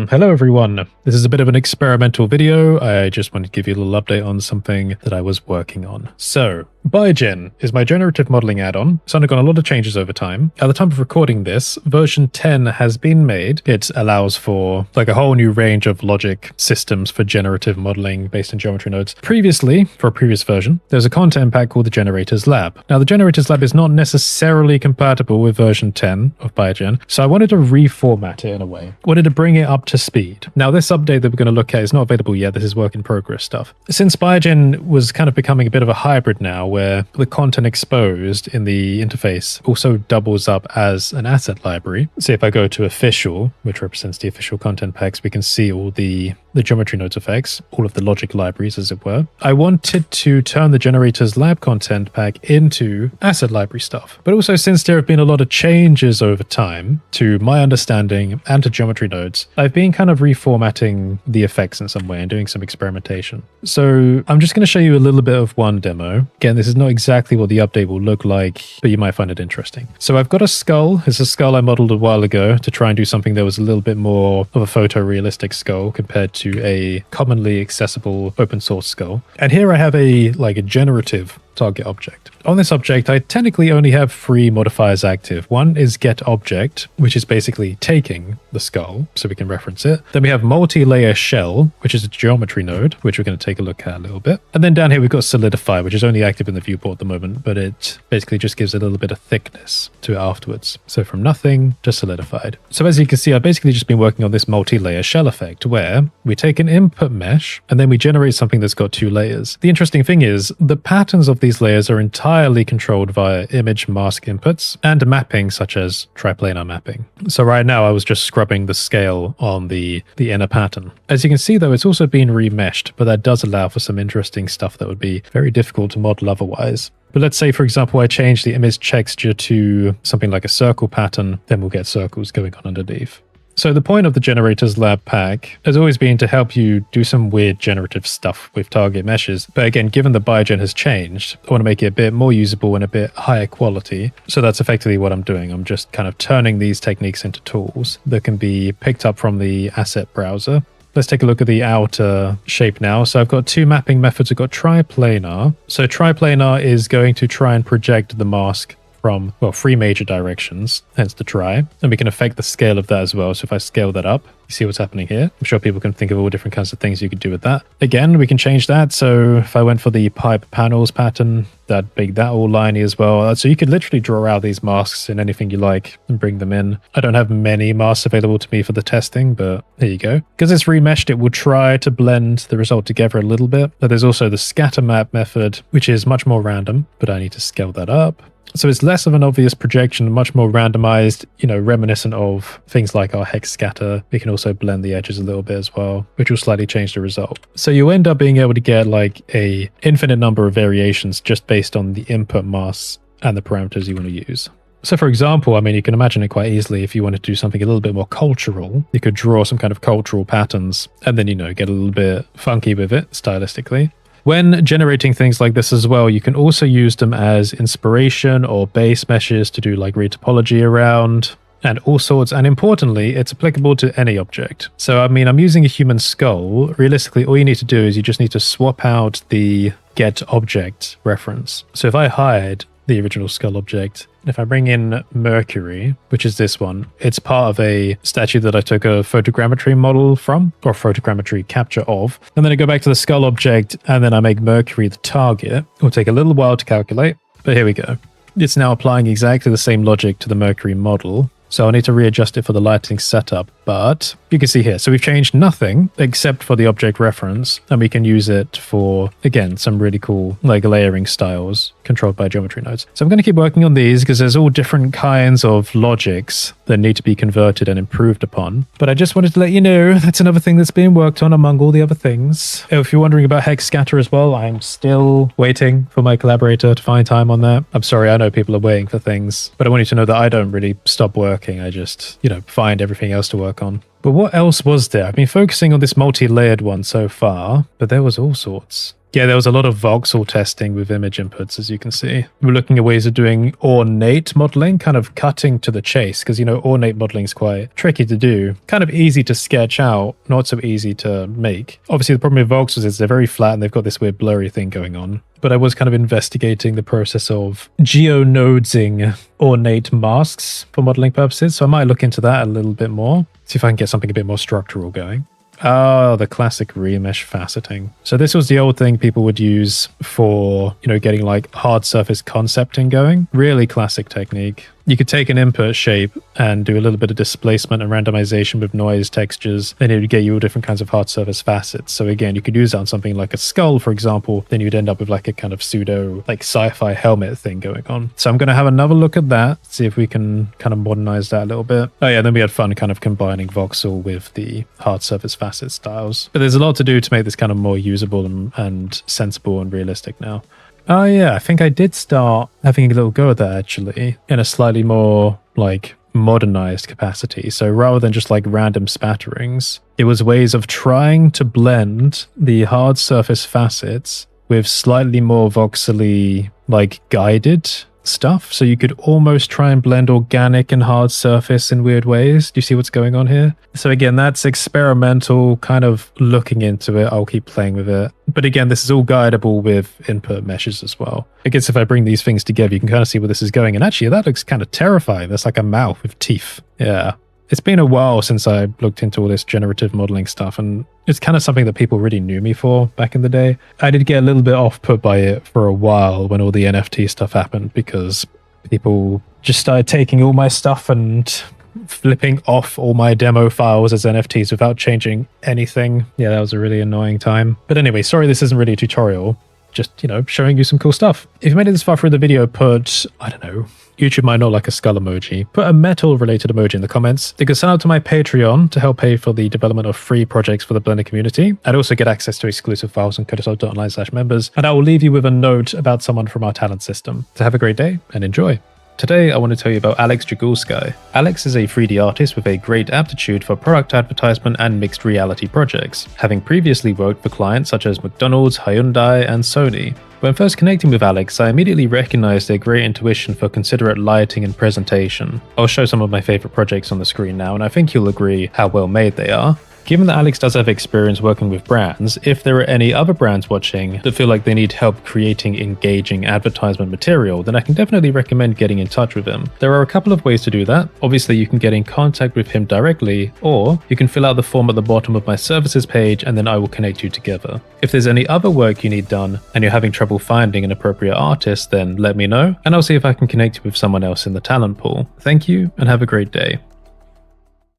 Hello everyone. This is a bit of an experimental video. I just wanted to give you a little update on something that I was working on. So, Biogen is my generative modeling add-on. It's undergone a lot of changes over time. At the time of recording this, version 10 has been made. It allows for like a whole new range of logic systems for generative modeling based on geometry nodes. Previously, for a previous version, there's a content pack called the Generators Lab. Now, the Generators Lab is not necessarily compatible with version 10 of Biogen, so I wanted to reformat it in a way. Wanted to bring it up to speed. Now, this update that we're going to look at is not available yet. This is work in progress stuff. Since Biogen was kind of becoming a bit of a hybrid now, where the content exposed in the interface also doubles up as an asset library. So if I go to official, which represents the official content packs, we can see all the geometry nodes effects, all of the logic libraries, as it were. I wanted to turn the Generators Lab content pack into asset library stuff. But also, since there have been a lot of changes over time to my understanding and to geometry nodes, I've been kind of reformatting the effects in some way and doing some experimentation. So I'm just going to show you a little bit of one demo. Again, this is not exactly what the update will look like, but you might find it interesting. So I've got a skull. It's a skull I modeled a while ago to try and do something that was a little bit more of a photorealistic skull compared to a commonly accessible open source skull. And here I have a generative target object. On this object, I technically only have 3 modifiers active. One is get object, which is basically taking the skull, so we can reference it. Then we have multi-layer shell, which is a geometry node, which we're going to take a look at a little bit. And then down here, we've got solidify, which is only active in the viewport at the moment, but it basically just gives a little bit of thickness to it afterwards. So from nothing to solidified. So as you can see, I've basically just been working on this multi-layer shell effect, where we take an input mesh, and then we generate something that's got 2 layers. The interesting thing is, the patterns of these layers are entirely controlled via image mask inputs and mapping such as triplanar mapping. So right now I was just scrubbing the scale on the inner pattern. As you can see though, it's also been remeshed, but that does allow for some interesting stuff that would be very difficult to model otherwise. But let's say, for example, I change the image texture to something like a circle pattern, then we'll get circles going on underneath. So the point of the Generators Lab pack has always been to help you do some weird generative stuff with target meshes. But again, given the Biogen has changed, I want to make it a bit more usable and a bit higher quality. So that's effectively what I'm doing. I'm just kind of turning these techniques into tools that can be picked up from the asset browser. Let's take a look at the outer shape now. So I've got 2 mapping methods. I've got triplanar. So triplanar is going to try and project the mask from, 3 major directions, hence the tri. And we can affect the scale of that as well. So if I scale that up, you see what's happening here. I'm sure people can think of all different kinds of things you could do with that. Again, we can change that. So if I went for the pipe panels pattern, that'd make that all liney as well. So you could literally draw out these masks in anything you like and bring them in. I don't have many masks available to me for the testing, but there you go. Because it's remeshed, it will try to blend the result together a little bit. But there's also the scatter map method, which is much more random, but I need to scale that up. So it's less of an obvious projection, much more randomized, reminiscent of things like our hex scatter. We can also blend the edges a little bit as well, which will slightly change the result. So you end up being able to get like a infinite number of variations just based on the input masks and the parameters you want to use. So for example, you can imagine it quite easily if you wanted to do something a little bit more cultural. You could draw some kind of cultural patterns and then, get a little bit funky with it stylistically. When generating things like this as well, you can also use them as inspiration or base meshes to do like retopology around and all sorts. And importantly, it's applicable to any object. So, I'm using a human skull. Realistically, all you need to do is you just need to swap out the get object reference. So if I hide the original skull object, if I bring in Mercury, which is this one, it's part of a statue that I took a photogrammetry model from, or photogrammetry capture of. And then I go back to the skull object, and then I make Mercury the target. It will take a little while to calculate, but here we go. It's now applying exactly the same logic to the Mercury model. So I'll need to readjust it for the lighting setup, but you can see here. So we've changed nothing except for the object reference, and we can use it for, again, some really cool like layering styles controlled by geometry nodes. So I'm going to keep working on these because there's all different kinds of logics that need to be converted and improved upon. But I just wanted to let you know that's another thing that's being worked on among all the other things. If you're wondering about hex scatter as well, I'm still waiting for my collaborator to find time on that. I'm sorry, I know people are waiting for things, but I want you to know that I don't really stop working. I just, find everything else to work on. But what else was there? I've been focusing on this multi-layered one so far, but there was all sorts. Yeah, there was a lot of voxel testing with image inputs, as you can see. We're looking at ways of doing ornate modeling, kind of cutting to the chase, because, ornate modeling is quite tricky to do. Kind of easy to sketch out, not so easy to make. Obviously, the problem with voxels is they're very flat and they've got this weird blurry thing going on. But I was kind of investigating the process of geonodesing ornate masks for modeling purposes, so I might look into that a little bit more, see if I can get something a bit more structural going. Oh, the classic Remesh Faceting. So this was the old thing people would use for, getting like hard surface concepting going. Really classic technique. You could take an input shape and do a little bit of displacement and randomization with noise, textures, then it would get you all different kinds of hard surface facets. So again, you could use that on something like a skull, for example, then you'd end up with like a kind of pseudo like sci-fi helmet thing going on. So I'm going to have another look at that, see if we can kind of modernize that a little bit. Oh yeah, then we had fun kind of combining voxel with the hard surface facet styles. But there's a lot to do to make this kind of more usable and sensible and realistic now. Oh yeah, I think I did start having a little go at that actually, in a slightly more like modernized capacity. So rather than just like random spatterings, it was ways of trying to blend the hard surface facets with slightly more voxely like guided stuff. So you could almost try and blend organic and hard surface in weird ways. Do you see what's going on here? So again, that's experimental, kind of looking into it. I'll keep playing with it. But again, this is all guidable with input meshes as well. I guess if I bring these things together, you can kind of see where this is going. And actually, that looks kind of terrifying. That's like a mouth with teeth. Yeah. It's been a while since I looked into all this generative modeling stuff, and it's kind of something that people really knew me for back in the day. I did get a little bit off-put by it for a while when all the NFT stuff happened, because people just started taking all my stuff and flipping off all my demo files as NFTs without changing anything. Yeah, that was a really annoying time. But anyway, sorry this isn't really a tutorial. Just, showing you some cool stuff. If you made it this far through the video, put, I don't know, YouTube might not like a skull emoji. Put a metal-related emoji in the comments. You can sign up to my Patreon to help pay for the development of free projects for the Blender community. I'd also get access to exclusive files on codasol.online/members. And I will leave you with a note about someone from our talent system. So have a great day and enjoy. Today, I want to tell you about Alex Jgulsky. Alex is a 3D artist with a great aptitude for product advertisement and mixed reality projects, having previously worked for clients such as McDonald's, Hyundai, and Sony. When first connecting with Alex, I immediately recognized their great intuition for considerate lighting and presentation. I'll show some of my favorite projects on the screen now, and I think you'll agree how well made they are. Given that Alex does have experience working with brands, if there are any other brands watching that feel like they need help creating engaging advertisement material, then I can definitely recommend getting in touch with him. There are a couple of ways to do that. Obviously, you can get in contact with him directly, or you can fill out the form at the bottom of my services page and then I will connect you together. If there's any other work you need done and you're having trouble finding an appropriate artist, then let me know and I'll see if I can connect you with someone else in the talent pool. Thank you and have a great day.